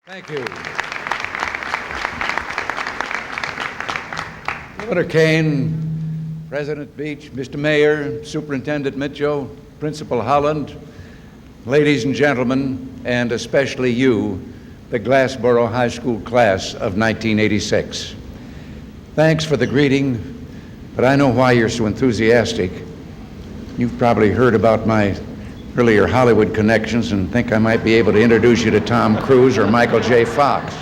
Thank you. Governor Kane, President Beach, Mr. Mayor, Superintendent Mitchell, Principal Holland, ladies and gentlemen, and especially you, the Glassboro High School class of 1986. Thanks for the greeting, but I know why you're so enthusiastic. You've probably heard about my earlier Hollywood connections and think I might be able to introduce you to Tom Cruise or Michael J. Fox.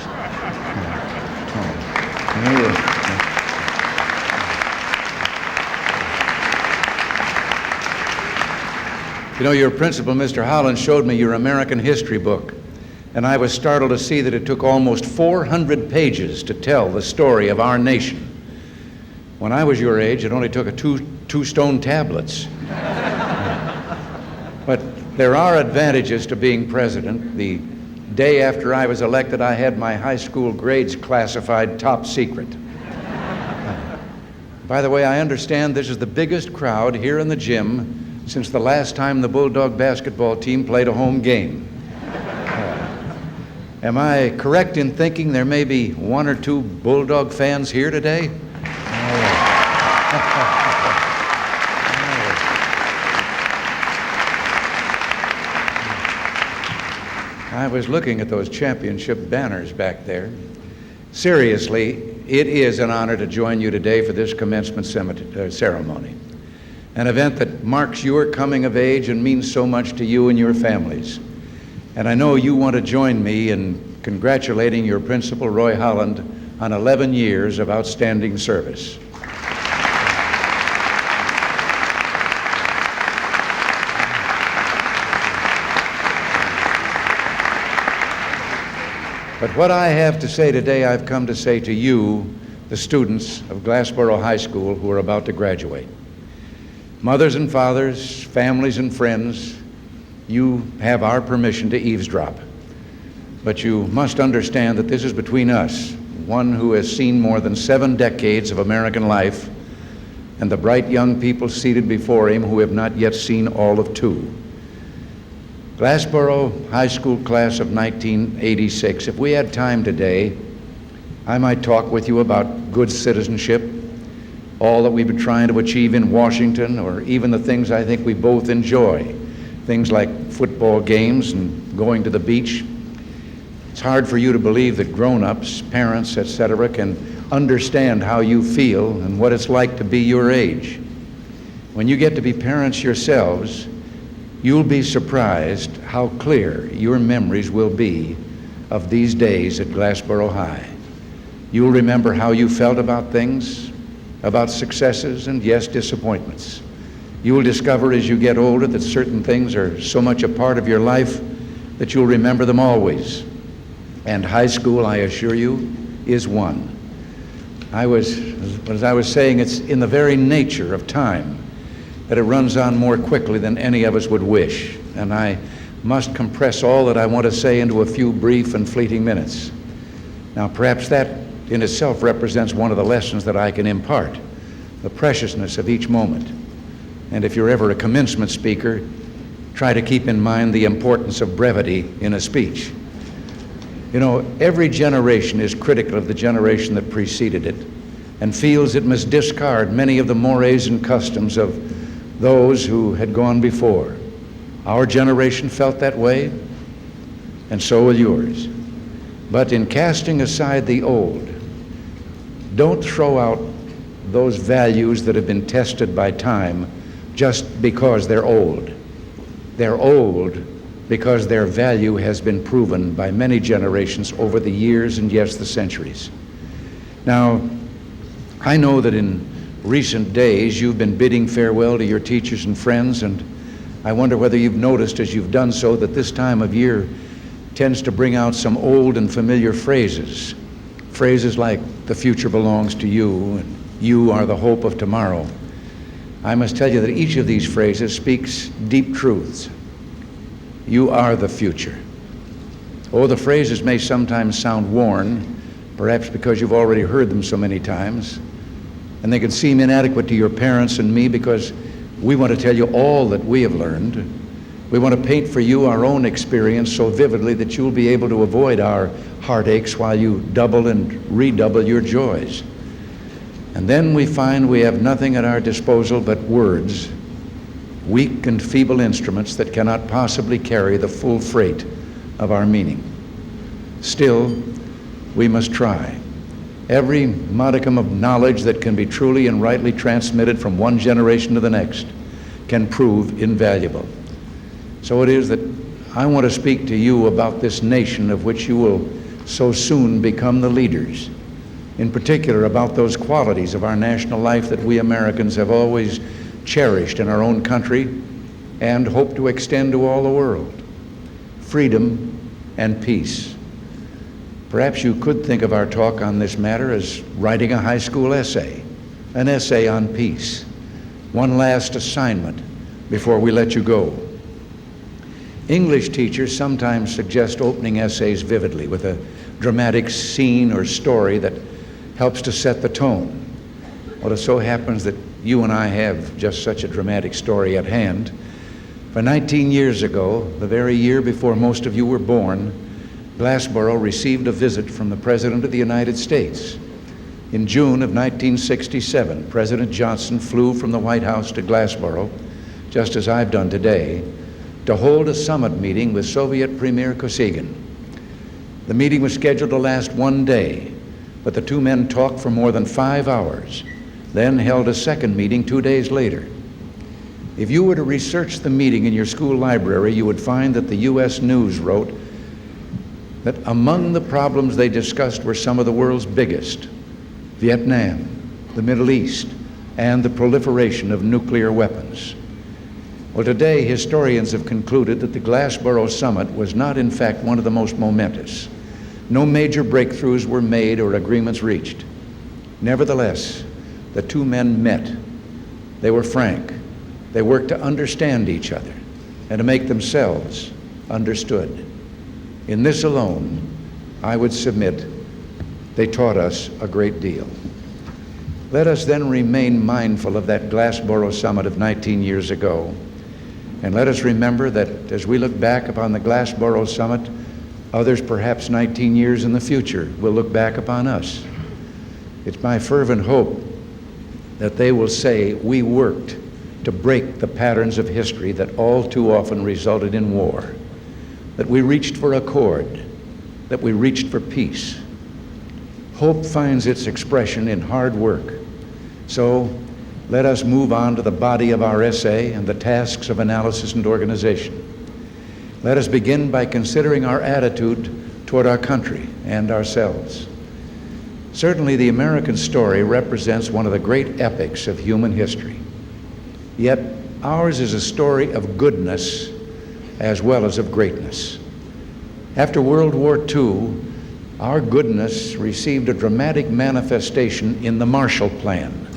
You know, your principal, Mr. Holland, showed me your American history book, and I was startled to see that it took almost 400 pages to tell the story of our nation. When I was your age, it only took two stone tablets. But there are advantages to being president. The day after I was elected, I had my high school grades classified top secret. By the way, I understand this is the biggest crowd here in the gym since the last time the Bulldog basketball team played a home game. Am I correct in thinking there may be one or two Bulldog fans here today? I was looking at those championship banners back there. Seriously, it is an honor to join you today for this commencement ceremony, an event that marks your coming of age and means so much to you and your families. And I know you want to join me in congratulating your principal, Roy Holland, on 11 years of outstanding service. But what I have to say today, I've come to say to you, the students of Glassboro High School who are about to graduate. Mothers and fathers, families and friends, you have our permission to eavesdrop. But you must understand that this is between us, one who has seen more than 7 decades of American life, and the bright young people seated before him who have not yet seen all of 2. Glassboro High School class of 1986, if we had time today, I might talk with you about good citizenship, all that we've been trying to achieve in Washington, or even the things I think we both enjoy, things like football games and going to the beach. It's hard for you to believe that grown-ups, parents, etc., can understand how you feel and what it's like to be your age. When you get to be parents yourselves, you'll be surprised how clear your memories will be of these days at Glassboro High. You'll remember how you felt about things, about successes and, yes, disappointments. You will discover as you get older that certain things are so much a part of your life that you'll remember them always. And high school, I assure you, is one. As I was saying, it's in the very nature of time that it runs on more quickly than any of us would wish. And I must compress all that I want to say into a few brief and fleeting minutes. Now, perhaps that in itself represents one of the lessons that I can impart, the preciousness of each moment. And if you're ever a commencement speaker, try to keep in mind the importance of brevity in a speech. You know, every generation is critical of the generation that preceded it and feels it must discard many of the mores and customs of those who had gone before. Our generation felt that way, and so will yours. But in casting aside the old, don't throw out those values that have been tested by time just because they're old. They're old because their value has been proven by many generations over the years and, yes, the centuries. Now, I know that in recent days you've been bidding farewell to your teachers and friends, and I wonder whether you've noticed as you've done so that this time of year tends to bring out some old and familiar phrases. Phrases like, the future belongs to you, and you are the hope of tomorrow. I must tell you that each of these phrases speaks deep truths. You are the future. Oh, the phrases may sometimes sound worn, perhaps because you've already heard them so many times, and they can seem inadequate to your parents and me because we want to tell you all that we have learned. We want to paint for you our own experience so vividly that you'll be able to avoid our heartaches while you double and redouble your joys. And then we find we have nothing at our disposal but words, weak and feeble instruments that cannot possibly carry the full freight of our meaning. Still, we must try. Every modicum of knowledge that can be truly and rightly transmitted from one generation to the next can prove invaluable. So it is that I want to speak to you about this nation of which you will so soon become the leaders. In particular, about those qualities of our national life that we Americans have always cherished in our own country and hope to extend to all the world: freedom and peace. Perhaps you could think of our talk on this matter as writing a high school essay, an essay on peace, one last assignment before we let you go. English teachers sometimes suggest opening essays vividly with a dramatic scene or story that helps to set the tone. Well, it so happens that you and I have just such a dramatic story at hand. For 19 years ago, the very year before most of you were born, Glassboro received a visit from the President of the United States. In June of 1967, President Johnson flew from the White House to Glassboro, just as I've done today, to hold a summit meeting with Soviet Premier Kosygin. The meeting was scheduled to last one day, but the two men talked for more than 5 hours, then held a second meeting 2 days later. If you were to research the meeting in your school library, you would find that the U.S. News wrote that among the problems they discussed were some of the world's biggest: Vietnam, the Middle East, and the proliferation of nuclear weapons. Well, today, historians have concluded that the Glassboro summit was not, in fact, one of the most momentous. No major breakthroughs were made or agreements reached. Nevertheless, the two men met. They were frank. They worked to understand each other and to make themselves understood. In this alone, I would submit, they taught us a great deal. Let us then remain mindful of that Glassboro summit of 19 years ago. And let us remember that as we look back upon the Glassboro summit, others perhaps 19 years in the future will look back upon us. It's my fervent hope that they will say we worked to break the patterns of history that all too often resulted in war, that we reached for accord, that we reached for peace. Hope finds its expression in hard work. So let us move on to the body of our essay and the tasks of analysis and organization. Let us begin by considering our attitude toward our country and ourselves. Certainly, the American story represents one of the great epics of human history. Yet ours is a story of goodness as well as of greatness. After World War II, our goodness received a dramatic manifestation in the Marshall Plan,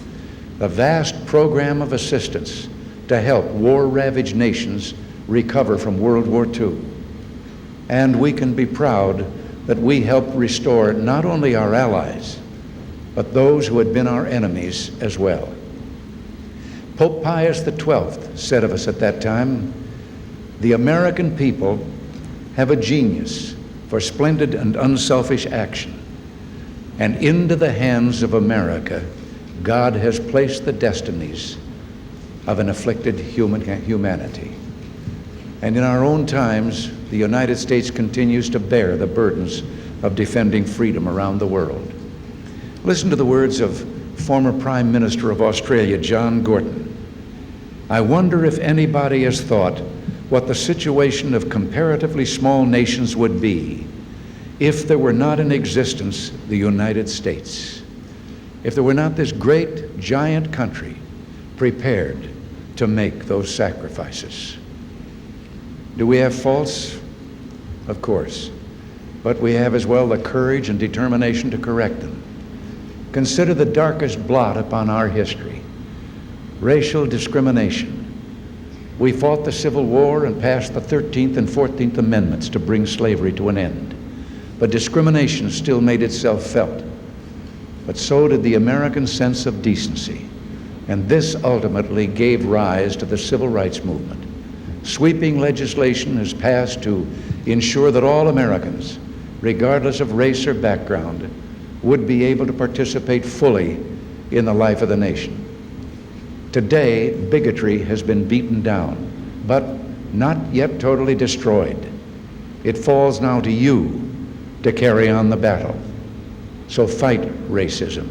a vast program of assistance to help war-ravaged nations recover from World War II. And we can be proud that we helped restore not only our allies, but those who had been our enemies as well. Pope Pius XII said of us at that time, "The American people have a genius for splendid and unselfish action, and into the hands of America, God has placed the destinies of an afflicted humanity." And in our own times, the United States continues to bear the burdens of defending freedom around the world. Listen to the words of former Prime Minister of Australia, John Gorton. "I wonder if anybody has thought what the situation of comparatively small nations would be if there were not in existence the United States, if there were not this great, giant country prepared to make those sacrifices." Do we have faults? Of course. But we have as well the courage and determination to correct them. Consider the darkest blot upon our history: racial discrimination. We fought the Civil War and passed the 13th and 14th Amendments to bring slavery to an end. But discrimination still made itself felt. But so did the American sense of decency. And this ultimately gave rise to the Civil Rights Movement. Sweeping legislation has passed to ensure that all Americans, regardless of race or background, would be able to participate fully in the life of the nation. Today, bigotry has been beaten down, but not yet totally destroyed. It falls now to you to carry on the battle. So fight racism,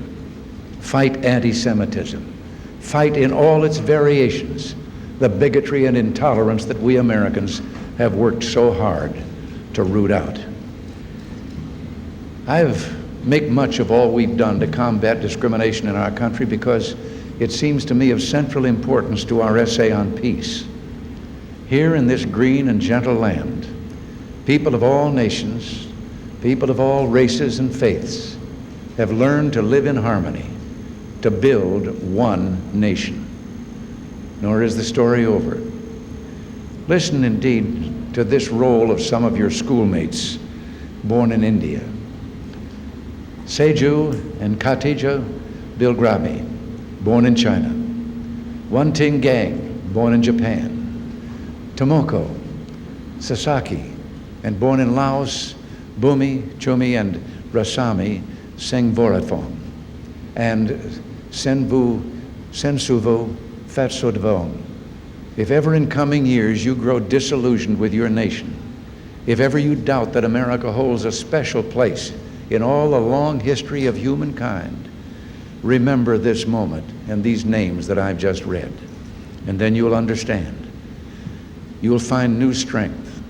fight anti-Semitism, fight in all its variations the bigotry and intolerance that we Americans have worked so hard to root out. Make much of all we've done to combat discrimination in our country because it seems to me of central importance to our essay on peace. Here in this green and gentle land, people of all nations, people of all races and faiths have learned to live in harmony, to build one nation. Nor is the story over. Listen indeed to this roll of some of your schoolmates born in India. Seju and Khatija Bilgrami, born in China. Wanting Gang, born in Japan. Tomoko Sasaki, and born in Laos, Bumi, Chumi, and Rasami Sengvorathong, and Sensuvo Fatsodvong. If ever in coming years you grow disillusioned with your nation, if ever you doubt that America holds a special place in all the long history of humankind, remember this moment and these names that I've just read, and then you'll understand. You'll find new strength,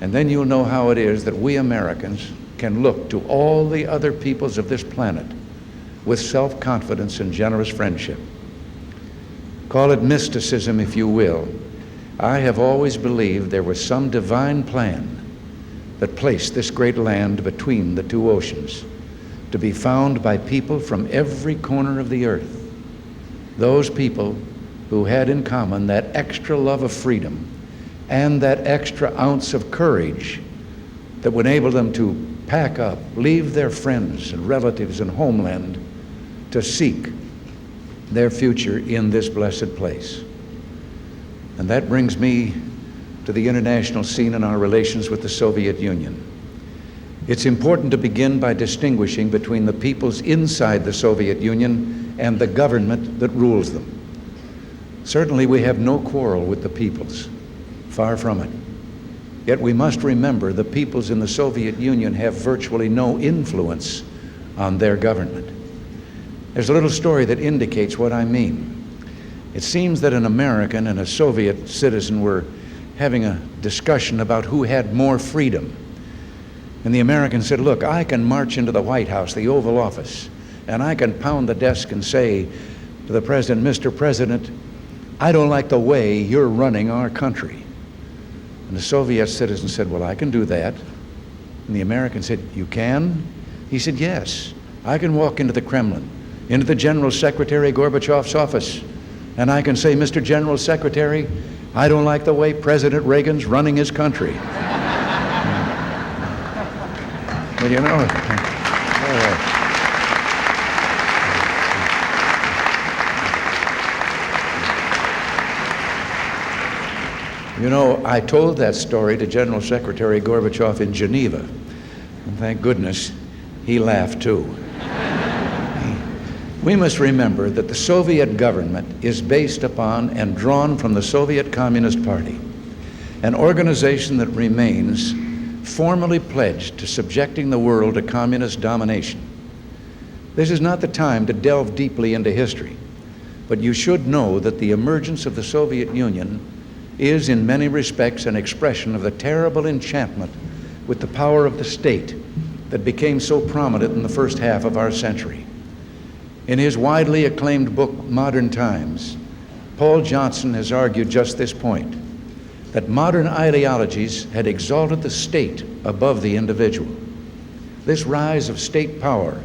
and then you'll know how it is that we Americans can look to all the other peoples of this planet with self-confidence and generous friendship. Call it mysticism if you will. I have always believed there was some divine plan that placed this great land between the two oceans, to be found by people from every corner of the earth. Those people who had in common that extra love of freedom and that extra ounce of courage that would enable them to pack up, leave their friends and relatives and homeland to seek their future in this blessed place. And that brings me to the international scene in our relations with the Soviet Union. It's important to begin by distinguishing between the peoples inside the Soviet Union and the government that rules them. Certainly we have no quarrel with the peoples, far from it. Yet we must remember the peoples in the Soviet Union have virtually no influence on their government. There's a little story that indicates what I mean. It seems that an American and a Soviet citizen were having a discussion about who had more freedom. And the American said, look, I can march into the White House, the Oval Office, and I can pound the desk and say to the president, Mr. President, I don't like the way you're running our country. And the Soviet citizen said, well, I can do that. And the American said, you can? He said, yes. I can walk into the Kremlin, into the General Secretary Gorbachev's office, and I can say, Mr. General Secretary, I don't like the way President Reagan's running his country. Well, you know, I told that story to General Secretary Gorbachev in Geneva, and thank goodness he laughed too. We must remember that the Soviet government is based upon and drawn from the Soviet Communist Party, an organization that remains formally pledged to subjecting the world to communist domination. This is not the time to delve deeply into history, but you should know that the emergence of the Soviet Union is in many respects an expression of the terrible enchantment with the power of the state that became so prominent in the first half of our century. In his widely acclaimed book, Modern Times, Paul Johnson has argued just this point, that modern ideologies had exalted the state above the individual. This rise of state power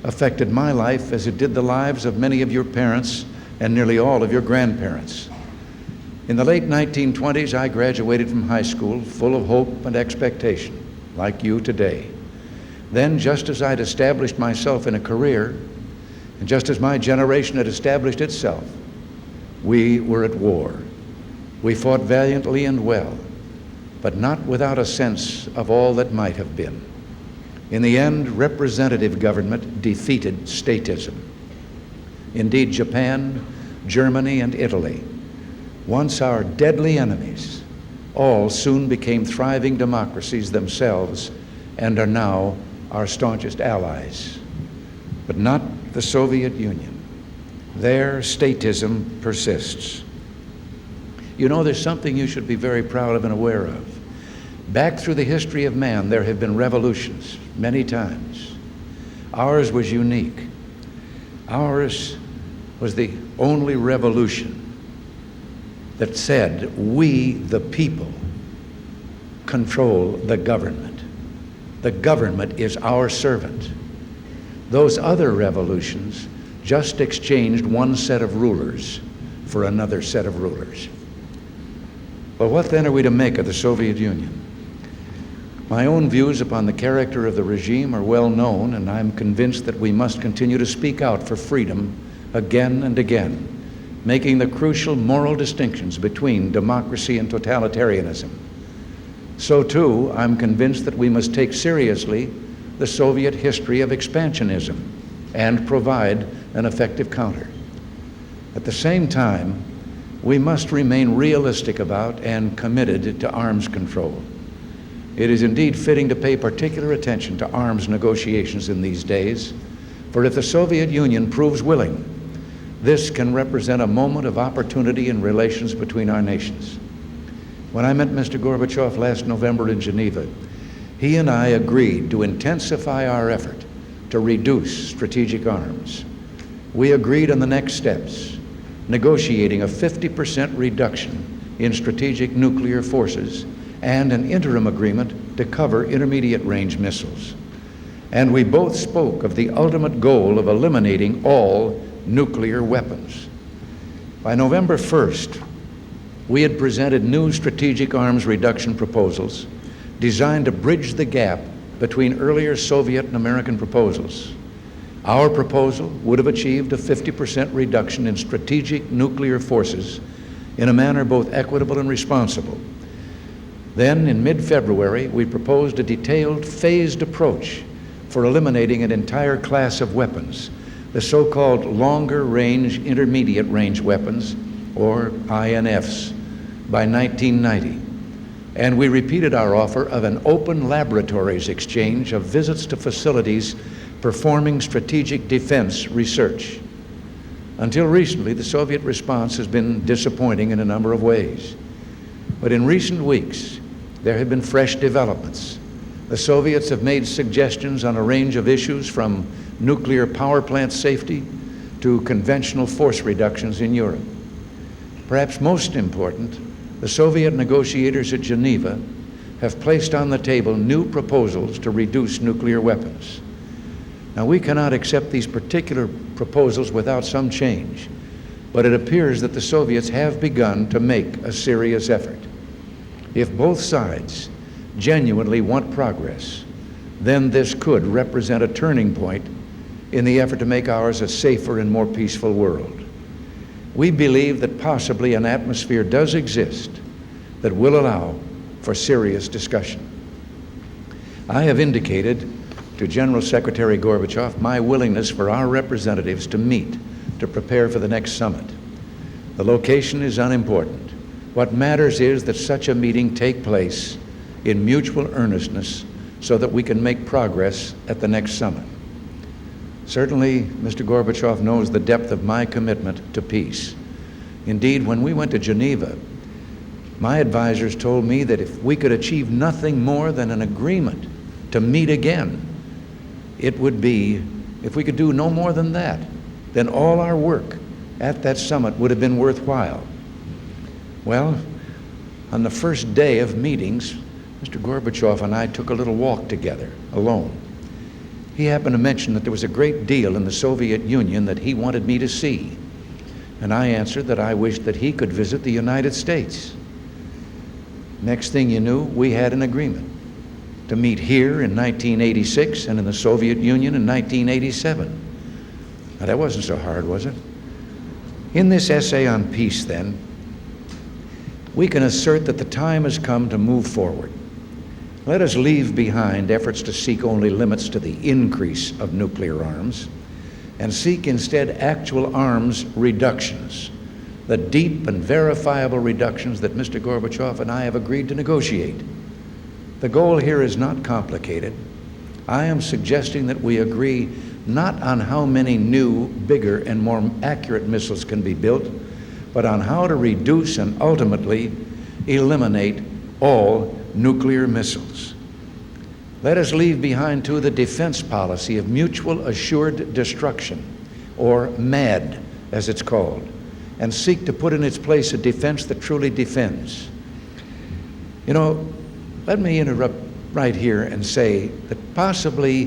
affected my life as it did the lives of many of your parents and nearly all of your grandparents. In the late 1920s, I graduated from high school full of hope and expectation, like you today. Then, just as I'd established myself in a career, and just as my generation had established itself, we were at war. We fought valiantly and well, but not without a sense of all that might have been. In the end, representative government defeated statism. Indeed, Japan, Germany, and Italy, once our deadly enemies, all soon became thriving democracies themselves and are now our staunchest allies. But not the Soviet Union. There, statism persists. You know, there's something you should be very proud of and aware of. Back through the history of man, there have been revolutions many times. Ours was unique. Ours was the only revolution that said, we, the people, control the government. The government is our servant. Those other revolutions just exchanged one set of rulers for another set of rulers. Well, what then are we to make of the Soviet Union? My own views upon the character of the regime are well known, and I'm convinced that we must continue to speak out for freedom again and again, making the crucial moral distinctions between democracy and totalitarianism. So too, I'm convinced that we must take seriously the Soviet history of expansionism and provide an effective counter. At the same time, we must remain realistic about and committed to arms control. It is indeed fitting to pay particular attention to arms negotiations in these days, for if the Soviet Union proves willing, this can represent a moment of opportunity in relations between our nations. When I met Mr. Gorbachev last November in Geneva, he and I agreed to intensify our effort to reduce strategic arms. We agreed on the next steps, negotiating a 50% reduction in strategic nuclear forces and an interim agreement to cover intermediate range missiles. And we both spoke of the ultimate goal of eliminating all nuclear weapons. By November 1st, we had presented new strategic arms reduction proposals designed to bridge the gap between earlier Soviet and American proposals. Our proposal would have achieved a 50% reduction in strategic nuclear forces in a manner both equitable and responsible. Then, in mid-February, we proposed a detailed, phased approach for eliminating an entire class of weapons, the so-called longer-range, intermediate-range weapons, or INFs, by 1990. And we repeated our offer of an open laboratories exchange of visits to facilities performing strategic defense research. Until recently, the Soviet response has been disappointing in a number of ways. But in recent weeks, there have been fresh developments. The Soviets have made suggestions on a range of issues from nuclear power plant safety to conventional force reductions in Europe. Perhaps most important, the Soviet negotiators at Geneva have placed on the table new proposals to reduce nuclear weapons. Now, we cannot accept these particular proposals without some change, but it appears that the Soviets have begun to make a serious effort. If both sides genuinely want progress, then this could represent a turning point in the effort to make ours a safer and more peaceful world. We believe that possibly an atmosphere does exist that will allow for serious discussion. I have indicated to General Secretary Gorbachev my willingness for our representatives to meet to prepare for the next summit. The location is unimportant. What matters is that such a meeting take place in mutual earnestness so that we can make progress at the next summit. Certainly, Mr. Gorbachev knows the depth of my commitment to peace. Indeed, when we went to Geneva, my advisors told me that if we could achieve nothing more than an agreement to meet again, it would be, if we could do no more than that, then all our work at that summit would have been worthwhile. Well, on the first day of meetings, Mr. Gorbachev and I took a little walk together, alone. He happened to mention that there was a great deal in the Soviet Union that he wanted me to see. And I answered that I wished that he could visit the United States. Next thing you knew, we had an agreement to meet here in 1986 and in the Soviet Union in 1987. Now, that wasn't so hard, was it? In this essay on peace, then, we can assert that the time has come to move forward. Let us leave behind efforts to seek only limits to the increase of nuclear arms and seek instead actual arms reductions, the deep and verifiable reductions that Mr. Gorbachev and I have agreed to negotiate. The goal here is not complicated. I am suggesting that we agree not on how many new, bigger, and more accurate missiles can be built, but on how to reduce and ultimately eliminate all nuclear missiles. Let us leave behind, too, the defense policy of mutual assured destruction, or MAD, as it's called, and seek to put in its place a defense that truly defends. You know, let me interrupt right here and say that possibly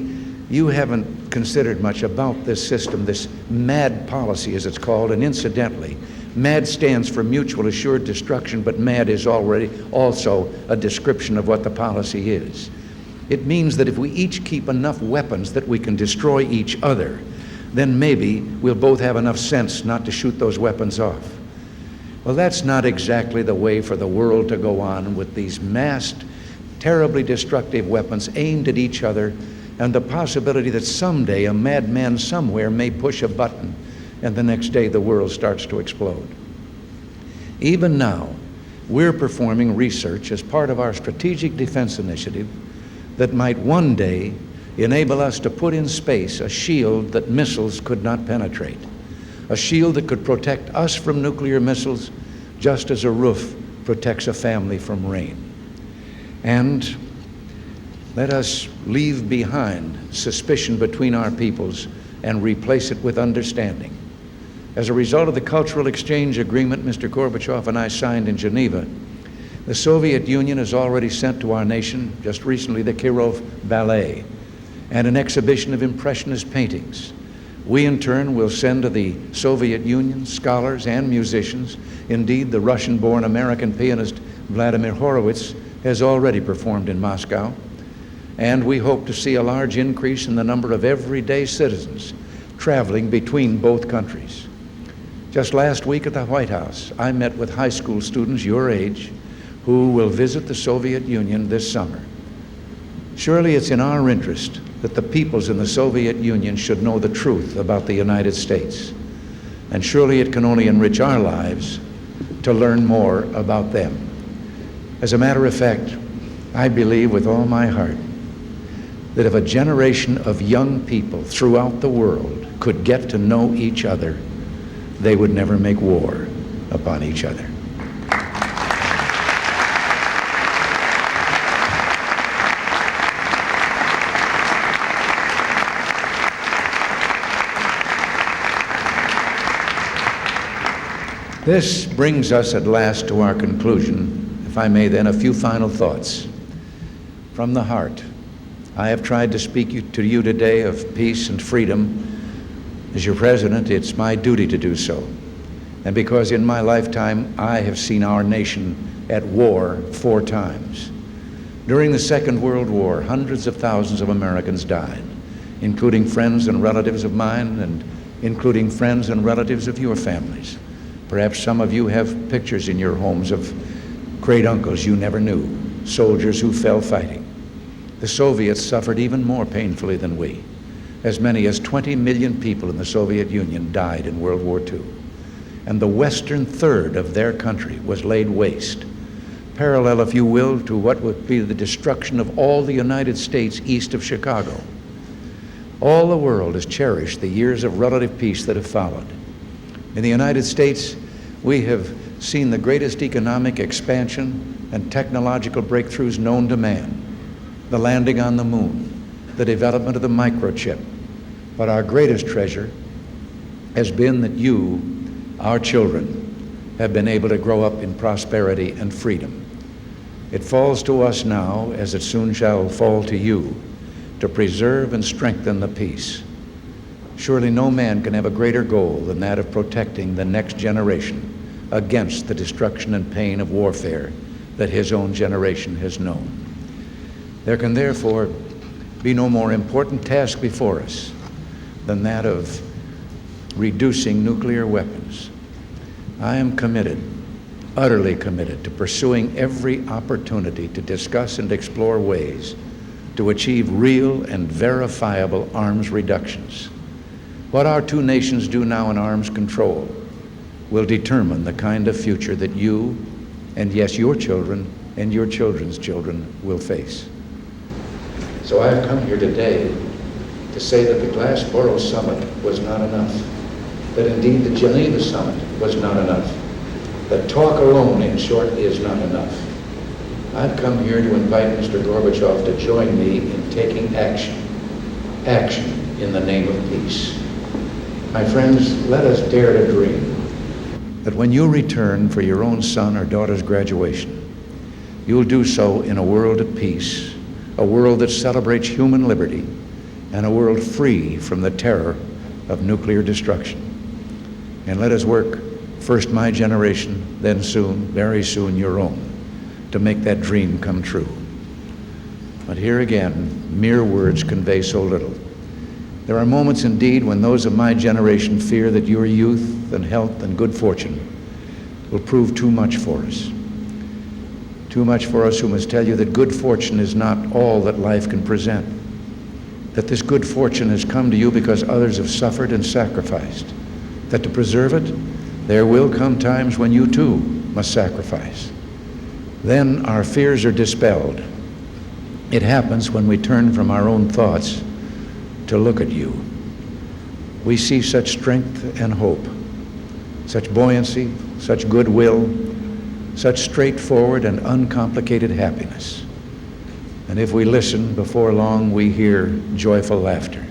you haven't considered much about this system, this MAD policy, as it's called, and incidentally, MAD stands for Mutual Assured Destruction, but MAD is already also a description of what the policy is. It means that if we each keep enough weapons that we can destroy each other, then maybe we'll both have enough sense not to shoot those weapons off. Well, that's not exactly the way for the world to go on with these massed, terribly destructive weapons aimed at each other, and the possibility that someday a madman somewhere may push a button and the next day the world starts to explode. Even now, we're performing research as part of our Strategic Defense Initiative that might one day enable us to put in space a shield that missiles could not penetrate, a shield that could protect us from nuclear missiles just as a roof protects a family from rain. And let us leave behind suspicion between our peoples and replace it with understanding. As a result of the cultural exchange agreement Mr. Gorbachev and I signed in Geneva, the Soviet Union has already sent to our nation, just recently, the Kirov Ballet and an exhibition of Impressionist paintings. We, in turn, will send to the Soviet Union scholars and musicians. Indeed, the Russian-born American pianist Vladimir Horowitz has already performed in Moscow. And we hope to see a large increase in the number of everyday citizens traveling between both countries. Just last week at the White House, I met with high school students your age who will visit the Soviet Union this summer. Surely it's in our interest that the peoples in the Soviet Union should know the truth about the United States. And surely it can only enrich our lives to learn more about them. As a matter of fact, I believe with all my heart that if a generation of young people throughout the world could get to know each other, they would never make war upon each other. This brings us at last to our conclusion. If I may then, a few final thoughts. From the heart, I have tried to speak to you today of peace and freedom. As your president, it's my duty to do so. And because in my lifetime, I have seen our nation at war 4 times. During the Second World War, hundreds of thousands of Americans died, including friends and relatives of mine, and including friends and relatives of your families. Perhaps some of you have pictures in your homes of great uncles you never knew, soldiers who fell fighting. The Soviets suffered even more painfully than we. As many as 20 million people in the Soviet Union died in World War II. And the western third of their country was laid waste, parallel, if you will, to what would be the destruction of all the United States east of Chicago. All the world has cherished the years of relative peace that have followed. In the United States, we have seen the greatest economic expansion and technological breakthroughs known to man, the landing on the moon, the development of the microchip. But our greatest treasure has been that you, our children, have been able to grow up in prosperity and freedom. It falls to us now, as it soon shall fall to you, to preserve and strengthen the peace. Surely no man can have a greater goal than that of protecting the next generation against the destruction and pain of warfare that his own generation has known. There can therefore be no more important task before us than that of reducing nuclear weapons. I am committed utterly committed to pursuing every opportunity to discuss and explore ways to achieve real and verifiable arms reductions. What our two nations do now in arms control will determine the kind of future that you, and yes, your children and your children's children will face. So I've come here today to say that the Glassboro summit was not enough, that indeed the Geneva summit was not enough, that talk alone, in short, is not enough. I've come here to invite Mr. Gorbachev to join me in taking action in the name of peace. My friends, let us dare to dream that when you return for your own son or daughter's graduation, you'll do so in a world at peace, a world that celebrates human liberty, and a world free from the terror of nuclear destruction. And let us work, first my generation, then soon, very soon, your own, to make that dream come true. But here again, mere words convey so little. There are moments indeed when those of my generation fear that your youth and health and good fortune will prove too much for us. Too much for us who must tell you that good fortune is not all that life can present. That this good fortune has come to you because others have suffered and sacrificed. That to preserve it, there will come times when you too must sacrifice. Then our fears are dispelled. It happens when we turn from our own thoughts to look at you. We see such strength and hope, such buoyancy, such goodwill, such straightforward and uncomplicated happiness. And if we listen, before long we hear joyful laughter.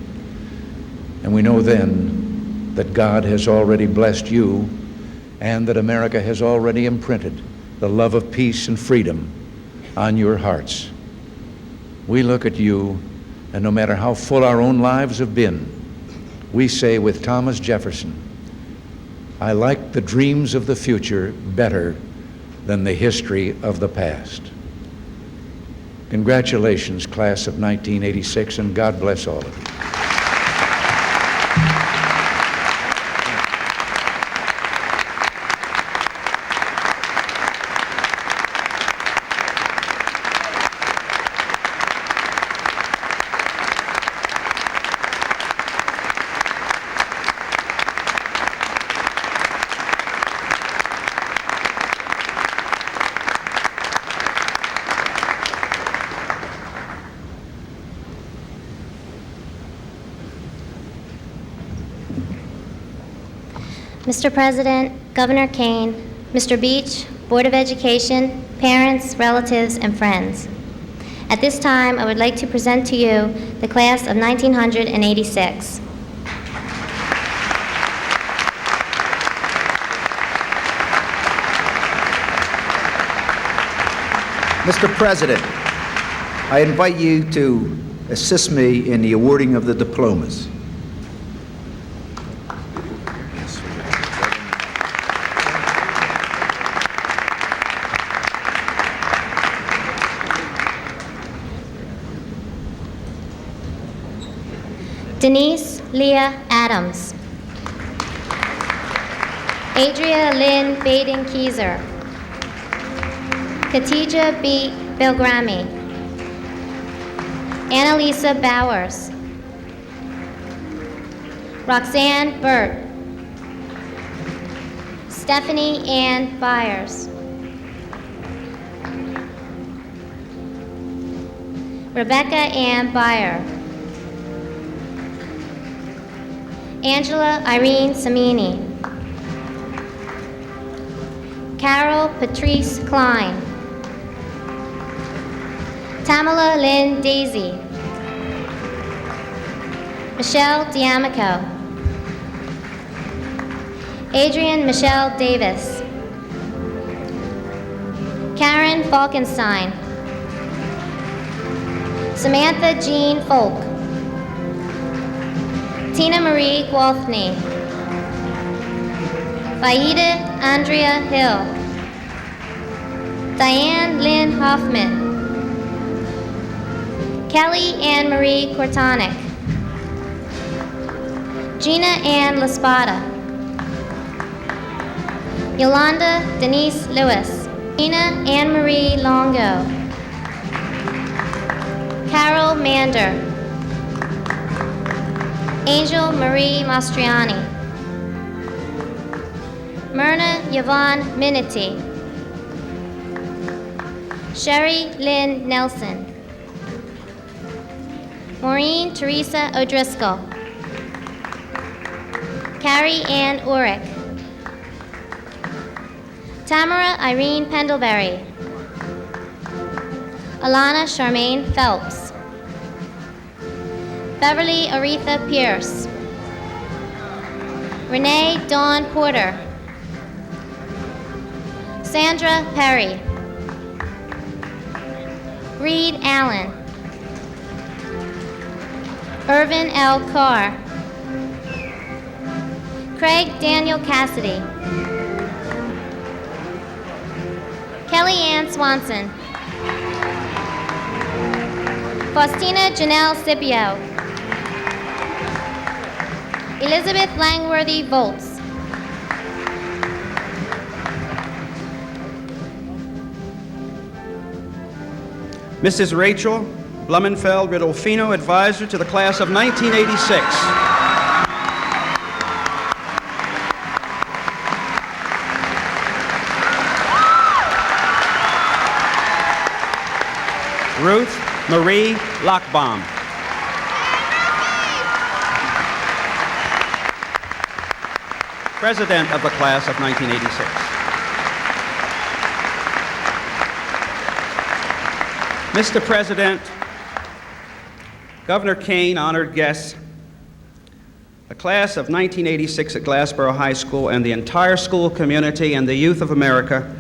And we know then that God has already blessed you and that America has already imprinted the love of peace and freedom on your hearts. We look at you, and no matter how full our own lives have been, we say with Thomas Jefferson, I like the dreams of the future better than the history of the past. Congratulations, class of 1986, and God bless all of you. Mr. President, Governor Kane, Mr. Beach, Board of Education, parents, relatives, and friends. At this time, I would like to present to you the class of 1986. Mr. President, I invite you to assist me in the awarding of the diplomas. Denise Leah Adams. Adria Lynn Baden-Kieser. Katija B. Belgrami. Annalisa Bowers. Roxanne Burt. Stephanie Ann Byers. Rebecca Ann Byer. Angela Irene Samini. Carol Patrice Klein. Tamala Lynn Daisy. Michelle D'Amico. Adrian Michelle Davis. Karen Falkenstein. Samantha Jean Folk. Tina Marie Gwalthney. Vaida Andrea Hill. Diane Lynn Hoffman. Kelly Ann Marie Kortonic. Gina Ann Laspada. Yolanda Denise Lewis. Nina Anne Marie Longo. Carol Mander. Angel Marie Mastriani. Myrna Yvonne Minity. Sherry Lynn Nelson. Maureen Teresa O'Driscoll. Carrie Ann Ulrich. Tamara Irene Pendlebury. Alana Charmaine Phelps. Beverly Aretha Pierce. Renee Dawn Porter. Sandra Perry. Reed Allen. Irvin L. Carr. Craig Daniel Cassidy. Kelly Ann Swanson. Faustina Janelle Scipio. Elizabeth Langworthy Volts. Mrs. Rachel Blumenfeld Ridolfino, advisor to the class of 1986. Ruth Marie Lockbaum. President of the class of 1986. Mr. President, Governor Kane, honored guests, the class of 1986 at Glassboro High School and the entire school community and the youth of America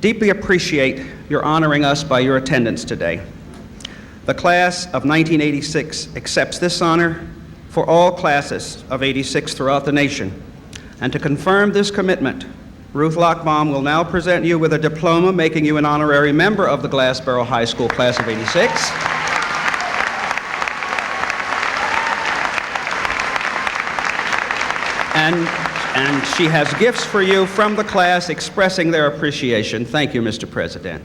deeply appreciate your honoring us by your attendance today. The class of 1986 accepts this honor for all classes of '86 throughout the nation. And to confirm this commitment, Ruth Lockbaum will now present you with a diploma making you an honorary member of the Glassboro High School class of '86. And she has gifts for you from the class expressing their appreciation. Thank you, Mr. President.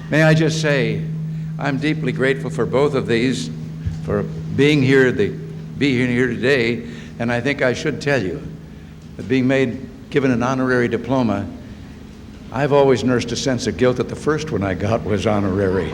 May I just say, I'm deeply grateful for both of these, for being here today, and I think I should tell you that given an honorary diploma, I've always nursed a sense of guilt that the first one I got was honorary.